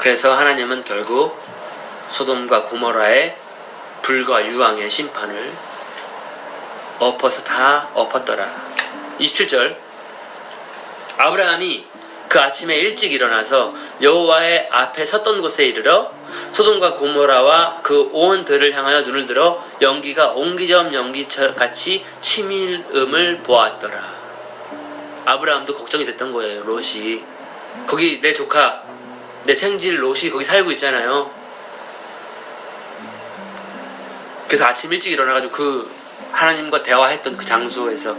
그래서 하나님은 결국 소돔과 고모라의 불과 유황의 심판을 엎어서 다 엎었더라. 27절 아브라함이 그 아침에 일찍 일어나서 여호와의 앞에 섰던 곳에 이르러 소돔과 고모라와 그 온 들을 향하여 눈을 들어 연기가 옹기점 연기같이 치밀음을 보았더라. 아브라함도 걱정이 됐던 거예요. 롯이 거기 내 조카 내 생질 롯이 거기 살고 있잖아요. 그래서 아침 일찍 일어나가지고 그 하나님과 대화했던 그 장소에서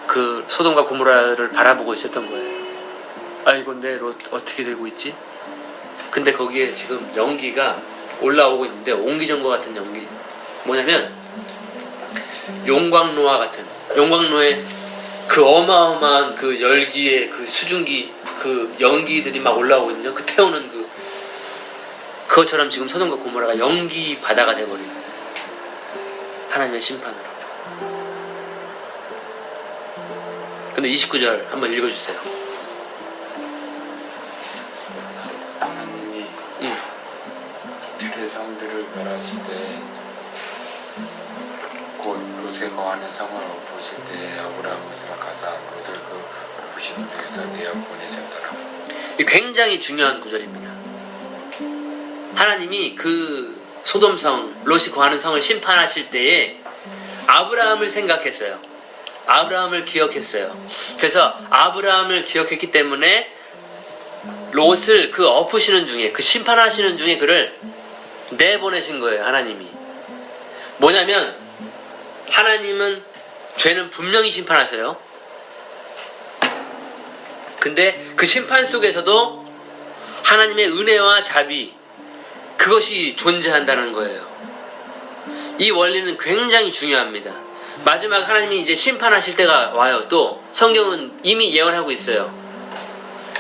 그 소돔과 고모라를 바라보고 있었던 거예요. 아이고 내 롯 어떻게 되고 있지? 근데 거기에 지금 연기가 올라오고 있는데 옹기정과 같은 연기 뭐냐면 용광로와 같은 용광로의 그 어마어마한 그 열기의 그 수증기 그 연기들이 막 올라오거든요. 그 태우는 그것처럼 지금 소돔과 고모라가 연기 바다가 돼버린 거예요. 하나님의 심판으로. 근데 29절 한번 읽어주세요. 하나님이 들의 성들을 멸하실 때 곧 롯에 거하는 성을 엎으실 때 아브라함을 생각하사 롯을 그 엎으신 중에서 내어 보내셨더라. 굉장히 중요한 구절입니다. 하나님이 그 소돔성 롯이 거하는 성을 심판하실 때에 아브라함을 생각했어요. 아브라함을 기억했어요. 그래서 아브라함을 기억했기 때문에 롯을 그 엎으시는 중에 그 심판하시는 중에 그를 내보내신 거예요. 하나님이 뭐냐면 하나님은 죄는 분명히 심판하세요. 근데 그 심판 속에서도 하나님의 은혜와 자비 그것이 존재한다는 거예요. 이 원리는 굉장히 중요합니다. 마지막 하나님이 이제 심판하실 때가 와요. 또 성경은 이미 예언하고 있어요.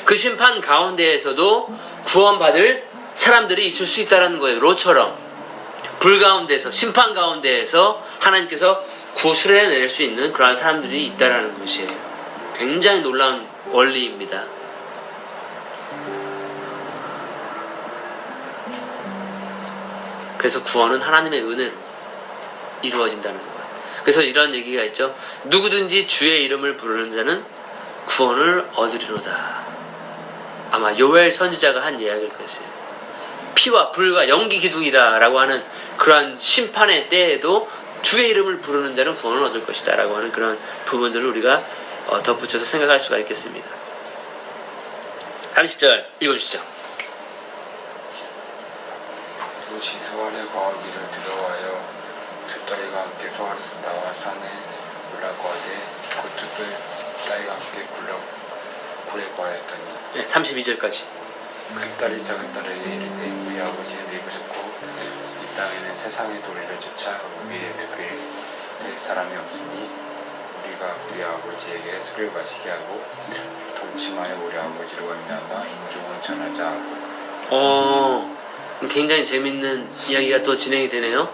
그 심판 가운데에서도 구원받을 사람들이 있을 수 있다는 거예요. 롯처럼 불 가운데서 심판 가운데에서 하나님께서 구술해 낼 수 있는 그러한 사람들이 있다는 것이에요. 굉장히 놀라운 원리입니다. 그래서 구원은 하나님의 은혜로 이루어진다는 거예요. 그래서 이런 얘기가 있죠. 누구든지 주의 이름을 부르는 자는 구원을 얻으리로다. 아마 요엘 선지자가 한 이야기일 것이에요. 피와 불과 연기 기둥이다 라고 하는 그러한 심판의 때에도 주의 이름을 부르는 자는 구원을 얻을 것이다 라고 하는 그런 부분들을 우리가 덧붙여서 생각할 수가 있겠습니다. 30절 읽어주시죠. 롯이 소알의 거하기를 두려워하여 두 딸과 함께 소알에서 나와 산에 올라거하되 곧 두 딸과 함께 굴에 거하였더니 네, 32절까지. 큰 딸이 작은 딸에게 이르되 우리 아버지는 늙으셨고 이 땅에는 세상의 도리를 쫓아 우리의 배필 될 사람이 없으니 우리가 우리 아버지에게 술을 마시게 하고 동침하여 우리 아버지로 말미암아 인종을 전하자 하고. 굉장히 재밌는 이야기가 또 진행이 되네요.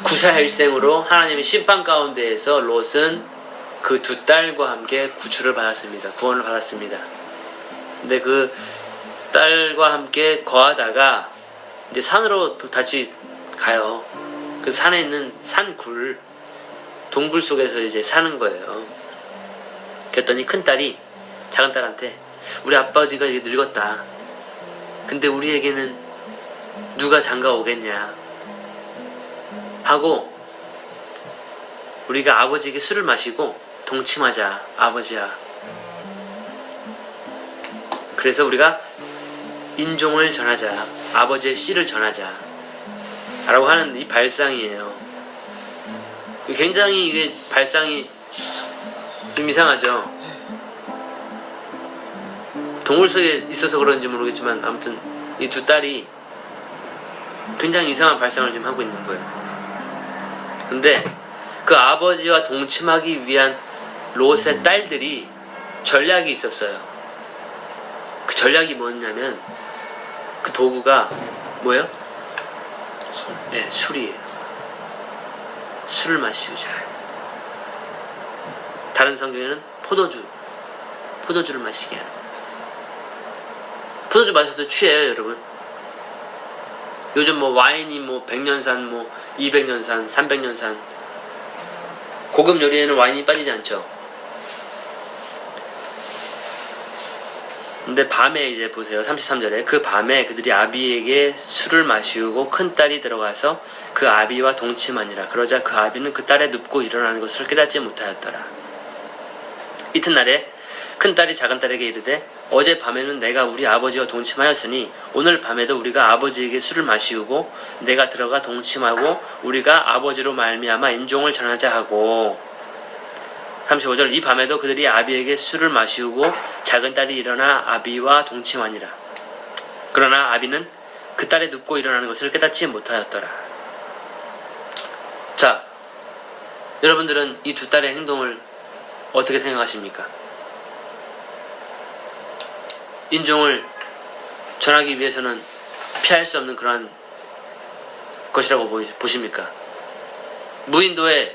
구사일생으로 하나님의 심판 가운데에서 롯은 그 두 딸과 함께 구출을 받았습니다. 구원을 받았습니다. 근데 그 딸과 함께 거하다가 이제 산으로 또 다시 가요. 그 산에 있는 산굴, 동굴 속에서 이제 사는 거예요. 그랬더니 큰 딸이 작은 딸한테 우리 아버지가 이제 늙었다. 근데 우리에게는 누가 장가 오겠냐 하고 우리가 아버지에게 술을 마시고 동침하자 아버지야. 그래서 우리가 인종을 전하자 아버지의 씨를 전하자 라고 하는 이 발상이에요. 굉장히 이게 발상이 좀 이상하죠. 동굴 속에 있어서 그런지 모르겠지만 아무튼 이 두 딸이 굉장히 이상한 발상을 좀 하고 있는 거예요. 근데 그 아버지와 동침하기 위한 롯의 딸들이 전략이 있었어요. 그 전략이 뭐냐면 그 도구가 뭐예요? 네, 술이에요. 술을 마시자. 다른 성경에는 포도주를 마시게 하는. 소주 마셔도 취해요, 여러분. 요즘 뭐 와인이 뭐 100년산, 뭐 200년산, 300년산. 고급 요리에는 와인이 빠지지 않죠. 근데 밤에 이제 보세요. 33절에 그 밤에 그들이 아비에게 술을 마시우고 큰 딸이 들어가서 그 아비와 동침하니라. 그러자 그 아비는 그 딸에 눕고 일어나는 것을 깨닫지 못하였더라. 이튿날에 큰 딸이 작은 딸에게 이르되 어제 밤에는 내가 우리 아버지와 동침하였으니 오늘 밤에도 우리가 아버지에게 술을 마시우고 내가 들어가 동침하고 우리가 아버지로 말미암아 인종을 전하자 하고. 35절 이 밤에도 그들이 아비에게 술을 마시우고 작은 딸이 일어나 아비와 동침하니라. 그러나 아비는 그 딸에 눕고 일어나는 것을 깨닫지 못하였더라. 자, 여러분들은 이 두 딸의 행동을 어떻게 생각하십니까? 인종을 전하기 위해서는 피할 수 없는 그러한 것이라고 보십니까? 무인도에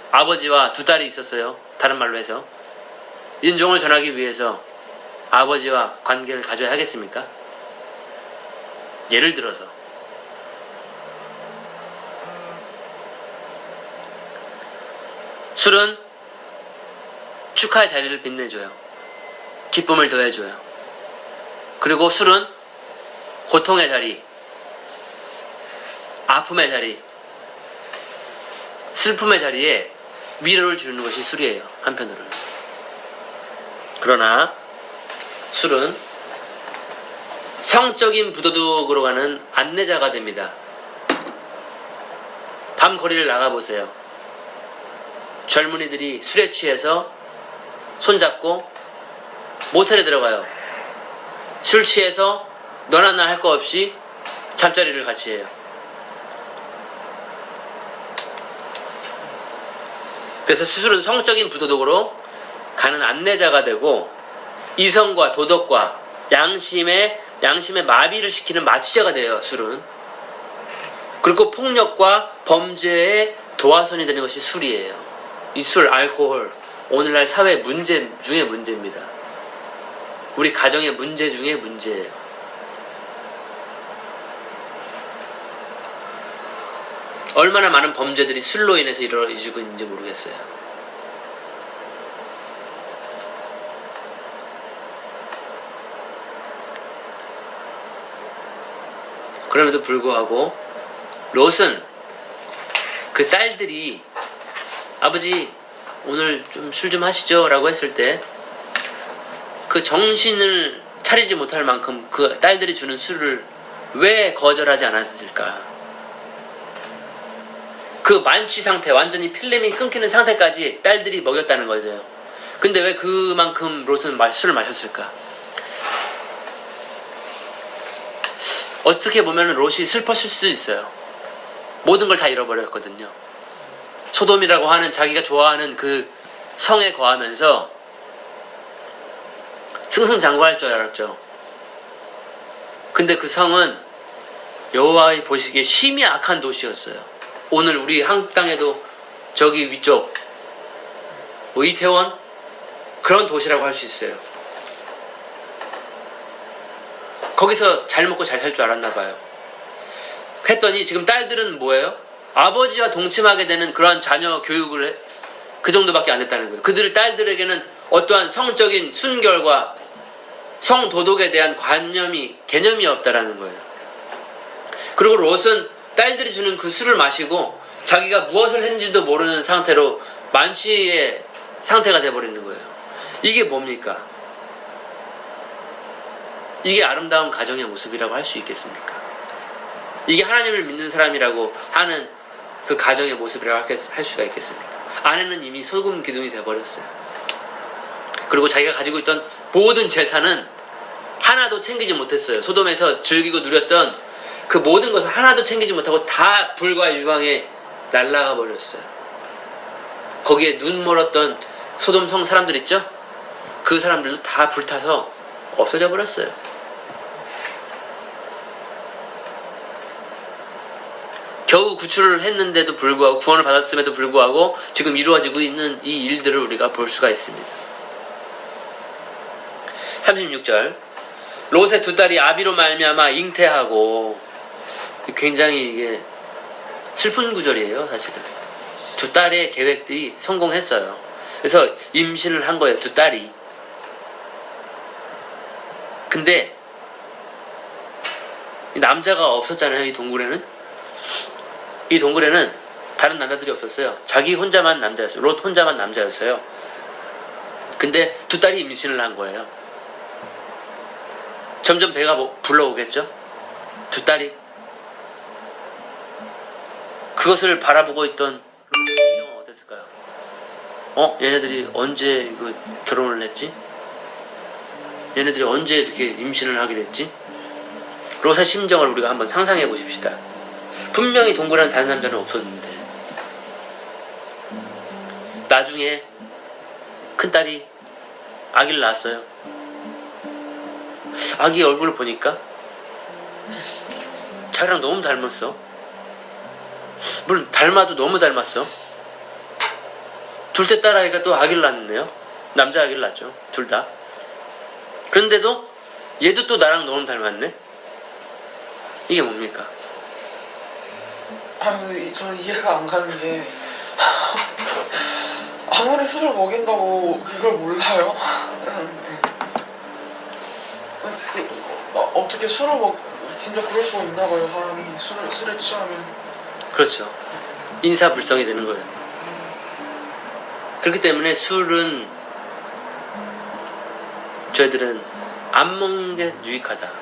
아버지와 두 딸이 있었어요. 다른 말로 해서 인종을 전하기 위해서 아버지와 관계를 가져야 하겠습니까? 예를 들어서 술은 축하의 자리를 빛내줘요. 기쁨을 더해줘요. 그리고 술은 고통의 자리, 아픔의 자리, 슬픔의 자리에 위로를 주는 것이 술이에요. 한편으로는. 그러나 술은 성적인 부도덕으로 가는 안내자가 됩니다. 밤 거리를 나가보세요. 젊은이들이 술에 취해서 손잡고 모텔에 들어가요. 술 취해서 너나 나 할 거 없이 잠자리를 같이 해요. 그래서 술은 성적인 부도덕으로 가는 안내자가 되고 이성과 도덕과 양심의 마비를 시키는 마취자가 돼요. 술은. 그리고 폭력과 범죄의 도화선이 되는 것이 술이에요. 이 술, 알코올, 오늘날 사회 문제 중에 문제입니다. 우리 가정의 문제 중에 문제예요. 얼마나 많은 범죄들이 술로 인해서 이루어지고 있는지 모르겠어요. 그럼에도 불구하고 롯은 그 딸들이 아버지 오늘 좀 술 좀 하시죠 라고 했을 때 그 정신을 차리지 못할 만큼 그 딸들이 주는 술을 왜 거절하지 않았을까? 그 만취 상태, 완전히 필름이 끊기는 상태까지 딸들이 먹였다는 거죠. 근데 왜 그만큼 롯은 술을 마셨을까? 어떻게 보면 롯이 슬펐을 수도 있어요. 모든 걸 다 잃어버렸거든요. 소돔이라고 하는 자기가 좋아하는 그 성에 거하면서 승승장구할 줄 알았죠. 근데 그 성은 여호와의 보시기에 심히 악한 도시였어요. 오늘 우리 한국 땅에도 저기 위쪽 뭐 이태원 그런 도시라고 할 수 있어요. 거기서 잘 먹고 잘 살 줄 알았나 봐요. 했더니 지금 딸들은 뭐예요? 아버지와 동침하게 되는 그러한 자녀 교육을 그 정도밖에 안 됐다는 거예요. 그들 딸들에게는 어떠한 성적인 순결과 성도덕에 대한 개념이 없다라는 거예요. 그리고 롯은 딸들이 주는 그 술을 마시고 자기가 무엇을 했는지도 모르는 상태로 만취의 상태가 돼버리는 거예요. 이게 뭡니까? 이게 아름다운 가정의 모습이라고 할 수 있겠습니까? 이게 하나님을 믿는 사람이라고 하는 그 가정의 모습이라고 할 수가 있겠습니까? 아내는 이미 소금 기둥이 돼버렸어요. 그리고 자기가 가지고 있던 모든 재산은 하나도 챙기지 못했어요. 소돔에서 즐기고 누렸던 그 모든 것을 하나도 챙기지 못하고 다 불과 유황에 날아가 버렸어요. 거기에 눈 멀었던 소돔 성 사람들 있죠? 그 사람들도 다 불타서 없어져 버렸어요. 겨우 구출을 했는데도 불구하고 구원을 받았음에도 불구하고 지금 이루어지고 있는 이 일들을 우리가 볼 수가 있습니다. 36절 롯의 두 딸이 아비로 말미암아 잉태하고, 굉장히 이게 슬픈 구절이에요, 사실은. 두 딸의 계획들이 성공했어요. 그래서 임신을 한 거예요, 두 딸이. 근데 남자가 없었잖아요, 이 동굴에는. 이 동굴에는 다른 남자들이 없었어요. 자기 혼자만 남자였어요. 롯 혼자만 남자였어요. 근데 두 딸이 임신을 한 거예요. 점점 배가 불러오겠죠? 두 딸이. 그것을 바라보고 있던 롯의 심정은 어땠을까요? 얘네들이 언제 결혼을 했지? 얘네들이 언제 이렇게 임신을 하게 됐지? 롯의 심정을 우리가 한번 상상해 보십시다. 분명히 동굴에는 다른 남자는 없었는데 나중에 큰딸이 아기를 낳았어요. 아기 얼굴을 보니까 자기랑 너무 닮았어. 물론 닮아도 너무 닮았어. 둘째 딸아이가 또 아기를 낳았네요. 남자 아기를 낳았죠, 둘 다. 그런데도 얘도 또 나랑 너무 닮았네. 이게 뭡니까? 저는 이해가 안 가는 게 아무리 술을 먹인다고 그걸 몰라요? 어떻게 진짜 그럴 수가 있나 봐요, 사람이. 술에 취하면. 그렇죠. 인사불성이 되는 거예요. 그렇기 때문에 술은 저희들은 안 먹는 게 유익하다.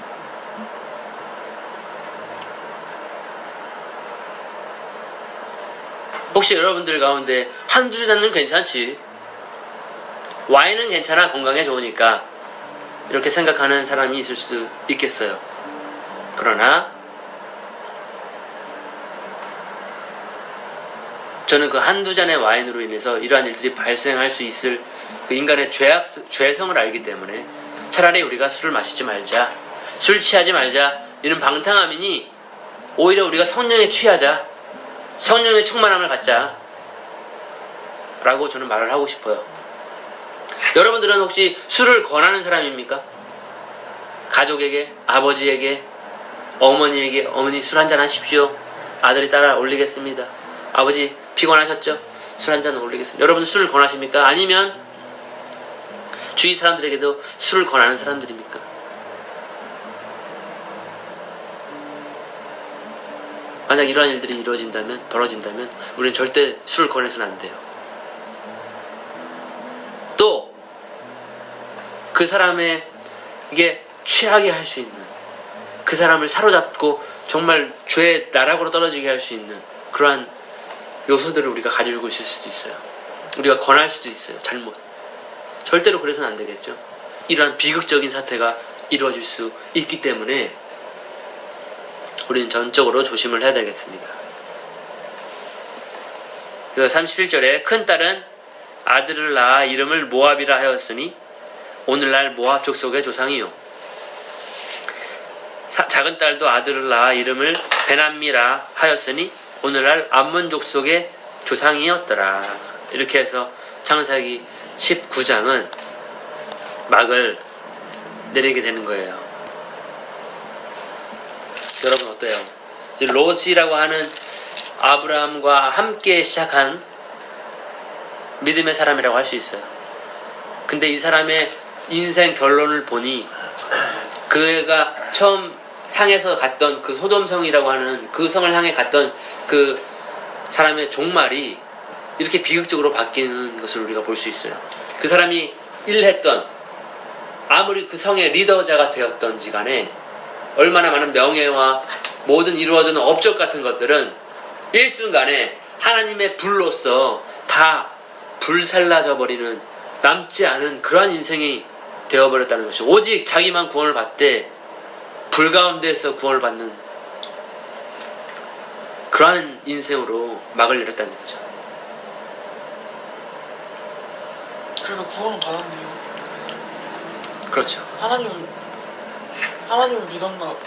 혹시 여러분들 가운데 한두 잔은 괜찮지, 와인은 괜찮아, 건강에 좋으니까, 이렇게 생각하는 사람이 있을 수도 있겠어요. 그러나 저는 그 한두 잔의 와인으로 인해서 이러한 일들이 발생할 수 있을 그 인간의 죄성을 알기 때문에 차라리 우리가 술을 마시지 말자, 술 취하지 말자, 이런 방탕함이니 오히려 우리가 성령에 취하자, 성령의 충만함을 갖자 라고 저는 말을 하고 싶어요. 여러분들은 혹시 술을 권하는 사람입니까? 가족에게, 아버지에게, 어머니에게, 어머니 술 한잔 하십시오, 아들이 따라 올리겠습니다. 아버지 피곤하셨죠? 술 한잔 올리겠습니다. 여러분 술을 권하십니까? 아니면 주위 사람들에게도 술을 권하는 사람들입니까? 만약 이러한 일들이 벌어진다면 우리는 절대 술을 권해서는 안 돼요. 또 그 사람에게 취하게 할 수 있는, 그 사람을 사로잡고 정말 죄의 나락으로 떨어지게 할 수 있는 그러한 요소들을 우리가 가지고 있을 수도 있어요. 우리가 권할 수도 있어요. 잘못. 절대로 그래서는 안 되겠죠. 이러한 비극적인 사태가 이루어질 수 있기 때문에 우리는 전적으로 조심을 해야 되겠습니다. 그래서 31절에 큰딸은 아들을 낳아 이름을 모압이라 하였으니 오늘날 모압 족속의 조상이요, 작은 딸도 아들을 낳아 이름을 베남미라 하였으니 오늘날 암몬 족속의 조상이었더라. 이렇게 해서 창세기 19장은 막을 내리게 되는 거예요. 여러분 어때요? 롯이라고 하는 아브라함과 함께 시작한 믿음의 사람이라고 할 수 있어요. 근데 이 사람의 인생 결론을 보니 그가 처음 향해서 갔던 그 소돔성이라고 하는 그 성을 향해 갔던 그 사람의 종말이 이렇게 비극적으로 바뀌는 것을 우리가 볼 수 있어요. 그 사람이 일했던, 아무리 그 성의 리더자가 되었던지 간에 얼마나 많은 명예와 모든 이루어진 업적 같은 것들은 일순간에 하나님의 불로서 다 불살라져 버리는, 남지 않은 그러한 인생이 되어버렸다는 것이, 오직 자기만 구원을 받되 불 가운데에서 구원을 받는 그러한 인생으로 막을 내렸다는 거죠. 그래도 구원은 받았네요. 그렇죠. 하나님을 믿었나 보네요.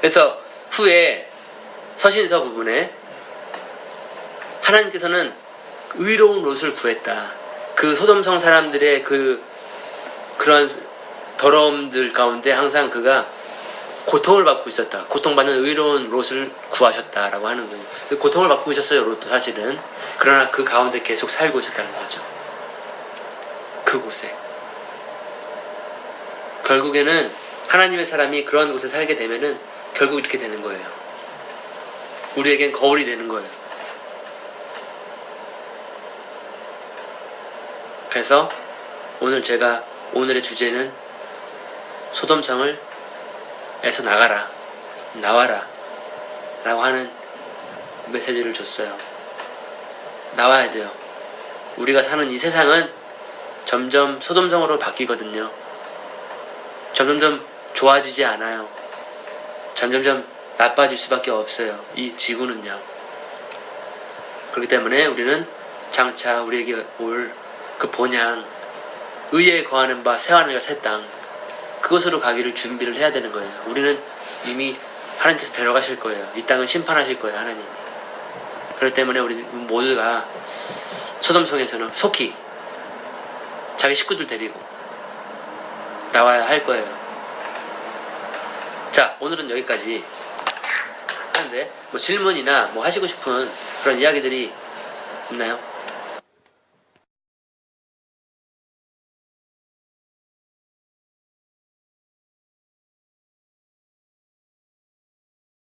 그래서 후에 서신서 부분에 하나님께서는 의로운 롯을 구했다. 그 소돔성 사람들의 그런 더러움들 가운데 항상 그가 고통을 받고 있었다. 고통받는 의로운 롯을 구하셨다라고 하는 거예요. 그 고통을 받고 있었어요, 롯도 사실은. 그러나 그 가운데 계속 살고 있었다는 거죠. 그곳에. 결국에는 하나님의 사람이 그런 곳에 살게 되면은 결국 이렇게 되는 거예요. 우리에겐 거울이 되는 거예요. 그래서 오늘의 주제는 소돔성을 에서 나와라 라고 하는 메시지를 줬어요. 나와야 돼요. 우리가 사는 이 세상은 점점 소돔성으로 바뀌거든요. 점점점 좋아지지 않아요. 점점점 나빠질 수밖에 없어요. 이 지구는요. 그렇기 때문에 우리는 장차 우리에게 올 그 본향, 의에 거하는 바 새하늘과 새 땅, 그것으로 가기를 준비를 해야 되는 거예요. 우리는 이미 하나님께서 데려가실 거예요. 이 땅은 심판하실 거예요, 하나님이. 그렇기 때문에 우리 모두가 소돔성에서는 속히 자기 식구들 데리고 나와야 할 거예요. 자, 오늘은 여기까지 하는데 뭐 질문이나 뭐 하시고 싶은 그런 이야기들이 있나요?